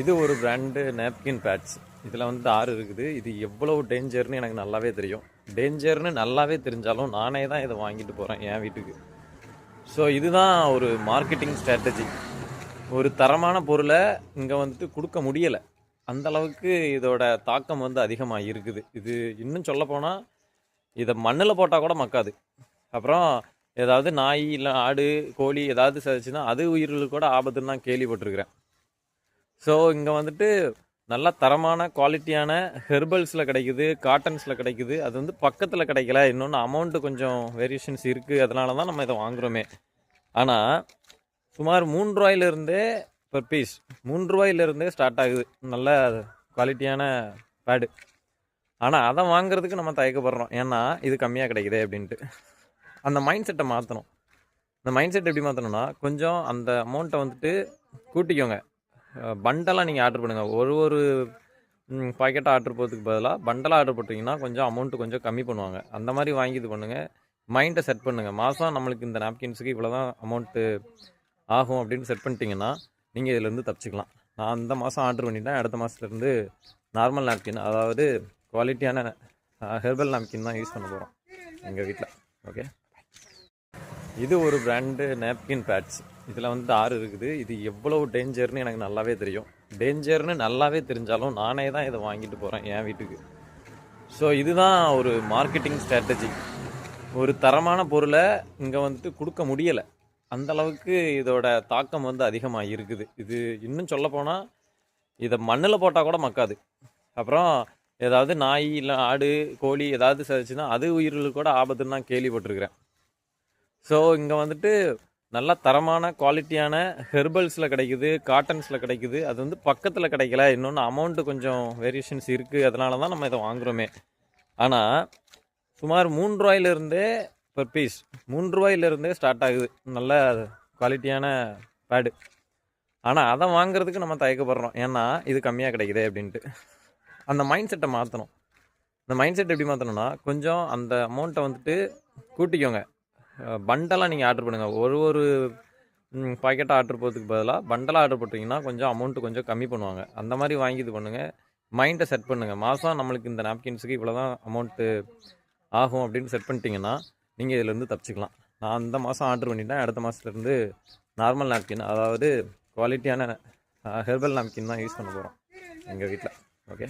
இது ஒரு brand napkin bats. இதில் வந்து 6 இருக்குது. இது எவ்வளவு டேஞ்சர்னு எனக்கு நல்லாவே தெரியும். டேஞ்சர்னு நல்லாவே தெரிஞ்சாலும் நானே தான் இதை வாங்கிட்டு போகிறேன் என் வீட்டுக்கு. ஸோ இதுதான் ஒரு மார்க்கெட்டிங் ஸ்ட்ராட்டஜி. ஒரு தரமான பொருளை இங்கே வந்துட்டு கொடுக்க முடியலை. அந்த அளவுக்கு இதோட தாக்கம் வந்து அதிகமாக இருக்குது. இது இன்னும் சொல்லப்போனால் இதை மண்ணில் போட்டால் கூட மக்காது. அப்புறம் ஏதாவது நாய் இல்லை ஆடு கோழி ஏதாவது சதிச்சுன்னா அது உயிர்களுக்கு கூட ஆபத்துன்னு நான் கேள்விப்பட்டிருக்கிறேன். ஸோ இங்கே வந்துட்டு நல்ல தரமான குவாலிட்டியான ஹெர்பல்ஸில் கிடைக்குது, காட்டன்ஸில் கிடைக்குது. அது வந்து பக்கத்தில் கிடைக்கல. இன்னொன்று அமௌண்ட்டு கொஞ்சம் வேரியேஷன்ஸ் இருக்குது. அதனால தான் நம்ம இதை வாங்குகிறோமே. ஆனால் சுமார் 3 ரூபாயிலிருந்தே பர் பீஸ் 3 ரூபாயிலிருந்தே ஸ்டார்ட் ஆகுது நல்ல குவாலிட்டியான பேடு. ஆனால் அதை வாங்குறதுக்கு நம்ம தயக்கப்படுறோம். ஏன்னா இது கம்மியாக கிடைக்குதே அப்படின்ட்டு. அந்த மைண்ட் செட்டை மாற்றணும். அந்த மைண்ட் செட் எப்படி மாற்றணும்னா, கொஞ்சம் அந்த அமௌண்ட்டை வந்துட்டு கூட்டிக்கோங்க. பண்டலாக நீங்கள் ஆர்டர் பண்ணுங்கள். ஒரு பாக்கெட்டாக ஆர்டர் போகிறதுக்கு பதிலாக பண்டலாக ஆர்டர் போட்டிங்கன்னா கொஞ்சம் அமௌண்ட்டு கொஞ்சம் கம்மி பண்ணுவாங்க. அந்த மாதிரி வாங்கி இது பண்ணுங்கள். மைண்டை செட் பண்ணுங்கள். மாதம் நம்மளுக்கு இந்த நாப்கின்ஸுக்கு இவ்வளோ தான் அமௌண்ட்டு ஆகும் அப்படின்னு செட் பண்ணிட்டீங்கன்னா நீங்கள் இதிலேருந்து தப்பிச்சிக்கலாம். நான் அந்த மாதம் ஆர்டர் பண்ணிட்டேன். அடுத்த மாதத்துலேருந்து நார்மல் நாப்கின், அதாவது குவாலிட்டியான ஹெர்பல் நாப்கின் தான் யூஸ் பண்ண போகிறோம் எங்கள் வீட்டில். ஓகே, இது ஒரு பிராண்டு நேப்கின் பேட்ஸ். இதில் வந்து 6 இருக்குது. இது எவ்வளவு டேஞ்சர்னு எனக்கு நல்லாவே தெரியும். டேஞ்சர்னு நல்லாவே தெரிஞ்சாலும் நானே தான் இதை வாங்கிட்டு போகிறேன் என் வீட்டுக்கு. ஸோ இதுதான் ஒரு மார்க்கெட்டிங் ஸ்ட்ராட்டஜி. ஒரு தரமான பொருளை இங்கே வந்துட்டு கொடுக்க முடியலை. அந்த அளவுக்கு இதோட தாக்கம் வந்து அதிகமாக இருக்குது. இது இன்னும் சொல்லப்போனால் இதை மண்ணில் போட்டால் கூட மக்காது. அப்புறம் ஏதாவது நாய் இல்லை ஆடு கோழி ஏதாவது சதிச்சுன்னா அது உயிர்களுக்கு கூட ஆபத்துன்னு நான் கேள்விப்பட்டிருக்கிறேன். ஸோ இங்கே வந்துட்டு நல்ல தரமான குவாலிட்டியான ஹெர்பல்ஸில் கிடைக்குது, காட்டன்ஸில் கிடைக்குது. அது வந்து பக்கத்தில் கிடைக்கல. இன்னொன்று அமௌண்ட்டு கொஞ்சம் வேரியேஷன்ஸ் இருக்குது. அதனால தான் நம்ம இதை வாங்குகிறோமே. ஆனால் சுமார் 3 ரூபாயிலிருந்தே பர் பீஸ் 3 ரூபாயிலிருந்தே ஸ்டார்ட் ஆகுது நல்ல குவாலிட்டியான பேடு. ஆனால் அதை வாங்குறதுக்கு நம்ம தயக்கப்படுறோம். ஏன்னா இது கம்மியாக கிடைக்குதே அப்படின்ட்டு. அந்த மைண்ட் செட்டை மாற்றணும். அந்த மைண்ட் செட் எப்படி மாற்றணும்னா, கொஞ்சம் அந்த அமௌண்ட்டை வந்துட்டு கூட்டிக்கோங்க. பண்டலாக நீங்கள் ஆர்டர் பண்ணுங்கள். ஒரு பாக்கெட்டாக ஆர்டர் போகிறதுக்கு பதிலாக பண்டலாக ஆர்டர் போட்டிங்கன்னா கொஞ்சம் அமௌண்ட்டு கொஞ்சம் கம்மி பண்ணுவாங்க. அந்த மாதிரி வாங்கி இது பண்ணுங்கள். மைண்டை செட் பண்ணுங்கள். மாதம் நம்மளுக்கு இந்த நாப்கின்ஸுக்கு இவ்வளோ தான் அமௌண்ட்டு ஆகும் அப்படின்னு செட் பண்ணிட்டீங்கன்னா நீங்கள் இதிலேருந்து தப்பிச்சிக்கலாம். நான் அந்த மாதம் ஆர்டர் பண்ணிட்டேன். அடுத்த மாதத்துலேருந்து நார்மல் நாப்கின், அதாவது குவாலிட்டியான ஹெர்பல் நாப்கின் தான் யூஸ் பண்ண போகிறோம் எங்கள் வீட்டில். ஓகே.